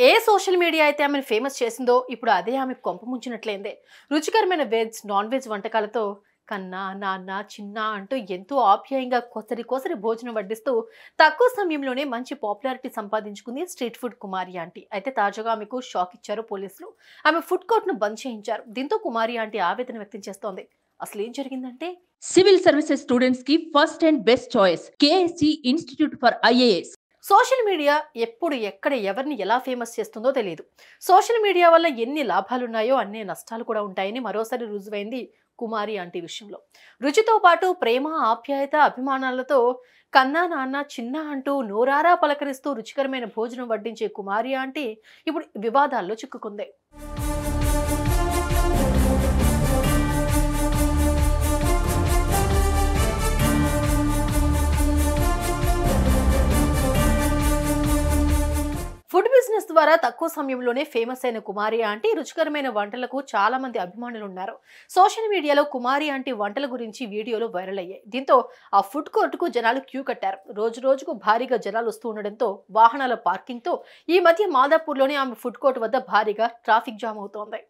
ఏ social media అయితే ఆమెను famous చేసిందో ఇప్పుడు అదే ఆమె కొంప ముంచినట్లయిందే. రుచికరమైన వెజ్, నాన్ వెజ్ వంటకాలతో కన్నా, నాన్న, చిన్న అంటూ ఎంతో ఆప్యాయంగా కొసరి భోజనం వడ్డిస్తూ తక్కువ సమయంలోనే మంచి పాపులారిటీ సంపాదించుకుంది స్ట్రీట్ ఫుడ్ కుమారి ఆంటీ. అయితే తాజాగా ఆమెకు షాక్ ఇచ్చారు పోలీసులు. ఆమె ఫుడ్ కోర్ట్ ను బంద్ చేయించారు. దీంతో కుమారి ఆంటీ ఆవేదన వ్యక్తం చేస్తోంది. అసలు ఏం జరిగిందంటే, సివిల్ సర్వీసెస్ స్టూడెంట్స్ కి first and best choice KSC institute for IAS. Social media ఎప్పుడు ఎక్కడ ఎవరిని ఎలా ఫేమస్ చేస్తుందో తెలియదు. సోషల్ మీడియా వల్ల ఎన్ని లాభాలున్నాయో అన్ని నష్టాలు కూడా ఉంటాయని మరోసారి రుజువైంది కుమారి ఆంటీ విషయంలో. రుచితో పాటు ప్రేమ, ఆప్యాయత, అభిమానాలతో కన్నా, నాన్న, చిన్న అంటూ నోరారా పలకరిస్తూ రుచికరమైన భోజనం వడ్డించే కుమారి ఆంటీ ఇప్పుడు వివాదాల్లో చిక్కుకుంది. ఫుడ్ బిజినెస్ ద్వారా తక్కువ సమయంలోనే ఫేమస్ అయిన కుమారి ఆంటీ రుచికరమైన వంటలకు చాలా మంది అభిమానులు ఉన్నారు. సోషల్ మీడియాలో కుమారి ఆంటీ వంటల గురించి వీడియోలు వైరల్ అయ్యాయి. దీంతో ఆ ఫుడ్ కోర్టుకు జనాలు క్యూ కట్టారు. రోజు రోజుకు భారీగా జనాలు వస్తూ ఉండడంతో వాహనాల పార్కింగ్ తో ఈ మధ్య మాదాపూర్లోని ఆమె ఫుడ్ కోర్టు వద్ద భారీగా ట్రాఫిక్ జామ్ అవుతోంది.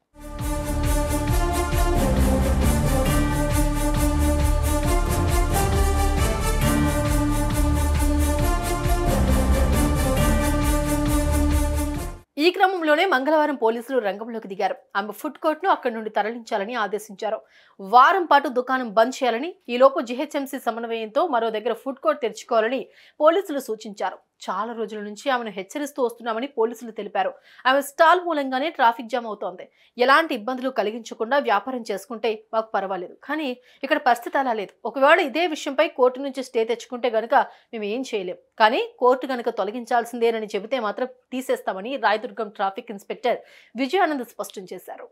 ఈ క్రమంలోనే మంగళవారం పోలీసులు రంగంలోకి దిగారు. ఆమె ఫుడ్ కోర్ట్ ను అక్కడి నుండి తరలించాలని ఆదేశించారు. వారం పాటు దుకాణం బంద్ చేయాలని, ఈలోపు జీహెచ్ఎంసీ సమన్వయంతో మరో దగ్గర ఫుడ్ కోర్ట్ తెరుచుకోవాలని పోలీసులు సూచించారు. చాలా రోజుల నుంచి ఆమెను హెచ్చరిస్తూ వస్తున్నామని పోలీసులు తెలిపారు. ఆమె స్టాల్ మూలంగానే ట్రాఫిక్ జామ్ అవుతోంది. ఎలాంటి ఇబ్బందులు కలిగించకుండా వ్యాపారం చేసుకుంటే మాకు పర్వాలేదు, కానీ ఇక్కడ పరిస్థితి అలా లేదు. ఒకవేళ ఇదే విషయంపై కోర్టు నుంచి స్టే తెచ్చుకుంటే గనుక మేము ఏం చేయలేం, కానీ కోర్టు గనుక తొలగించాల్సిందేనని చెబితే మాత్రం తీసేస్తామని రాయదుర్గం ట్రాఫిక్ ఇన్స్పెక్టర్ విజయానంద్ స్పష్టం చేశారు.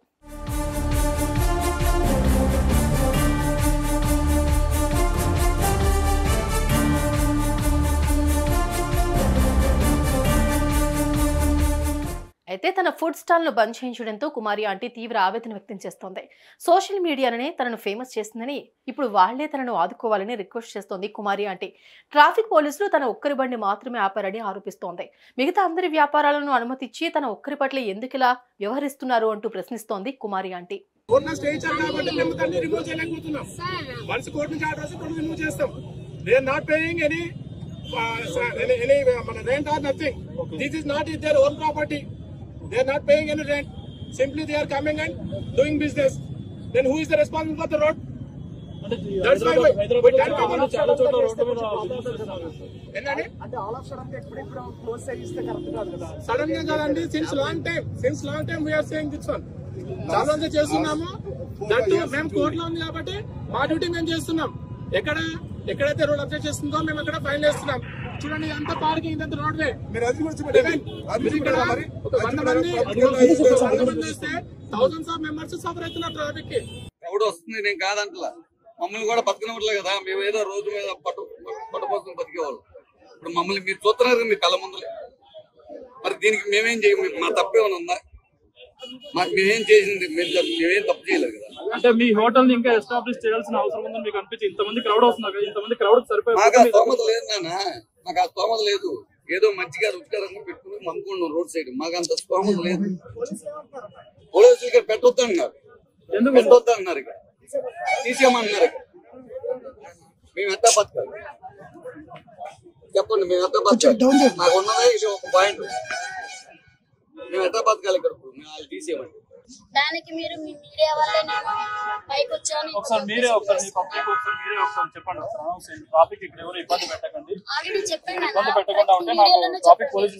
అయితే తన ఫుడ్ స్టాల్ ను బంద్ చేయించడంతో కుమారి ఆంటీ తీవ్ర ఆవేదన వ్యక్తం చేస్తోంది. సోషల్ మీడియానే తనను ఫేమస్ చేసిందని, ఇప్పుడు వాళ్లే తనను ఆదుకోవాలని రిక్వెస్ట్ చేస్తోంది కుమారి ఆంటీ. ట్రాఫిక్ పోలీసులు తన ఒక్కరి బండి మాత్రమే ఆపారని ఆరోపిస్తోంది. మిగతా అందరి వ్యాపారాలను అనుమతిచ్చి తన ఒక్కరి పట్ల ఎందుకిలా వ్యవహరిస్తున్నారు అంటూ ప్రశ్నిస్తోంది కుమారి aunty. They are not paying any rent. Simply they are coming and doing business. Then who is the responsible for the road? That's why we tell people to chala chota road mein enani ante all of sudden ippudu close cheyiste correct kaadu kada. Suddenly kadandi, since long time we are saying this one. చాలా మంది చేస్తున్నాము. That మేము కోర్టులో ఉంది కాబట్టి మా duty మేము చేస్తున్నాం. ఎక్కడైతే రోడ్ అబ్జెక్ట్ చేస్తుందో మేము అక్కడ ఫైన్ వేస్తున్నాం. చూడండి, అంత పార్కింగ్, ఇదంత road way. Thousands of members suffer అవుతున్నారు ట్రాఫిక్ కి. క్రౌడ్ వస్తుంది, నేను కాదంటలా. మమ్మల్ని కూడా బతకనట్లేదు కదా. మేము ఏదో రోజు మీద పట్టుపోసుకుని బతికేవాళ్ళు. ఇప్పుడు మమ్మల్ని మీరు చూస్తున్నారు మీ కళ్ళ ముందులే. మరి దీనికి మేమేం చేయము? మా తప్పేమైనా ఉందా? మాకు మేమేం చేసింది? మేమేం తప్పు చేయలేదు కదా. అంటే మీ హోటల్ ఇంకా ఎస్టాబ్లిష్ చేయాల్సిన అవసరం ఉందని మీకు అనిపించి ఇంతమంది క్రౌడ్ వస్తున్నారు, ఇంతమంది క్రౌడ్ సరిపోయి మాకు ఆ స్తోమత లేదు నాన్న. మాకు ఆ స్తోమత లేదు. ఏదో మంచిగా రుచికరంగా పెట్టుకుని మమ్ముకున్నాం రోడ్ సైడ్. మాకు అంత స్తోమత లేదు. పోలీసులు ఇక్కడ పెట్టొద్దు అన్నారు. ఎందుకు పెట్టొద్దు అన్నారు? ఇక్కడ తీసేయమన్నారు. మేము ఎంత బతకాలి చెప్పండి? మేము ఎంత బతకాలి? నాకు ఉన్నదే ఇది ఒక పాయింట్. మేము ఎంత బతకాలి ఇక్కడ? వాళ్ళు తీసేయమండి. దానికి మీరు మీ మీడియా వల్లే నేను పైకి వచ్చాను. ఒకసారి మీరే ఒకసారి చెప్పండి. ట్రాఫిక్ ఇక్కడ ఎవరు ఇబ్బంది పెట్టకండి. ఆల్రెడీ చెప్పాను. ఇబ్బంది పెట్టకుండా ఉంటే నాకు ట్రాఫిక్ పోలీసు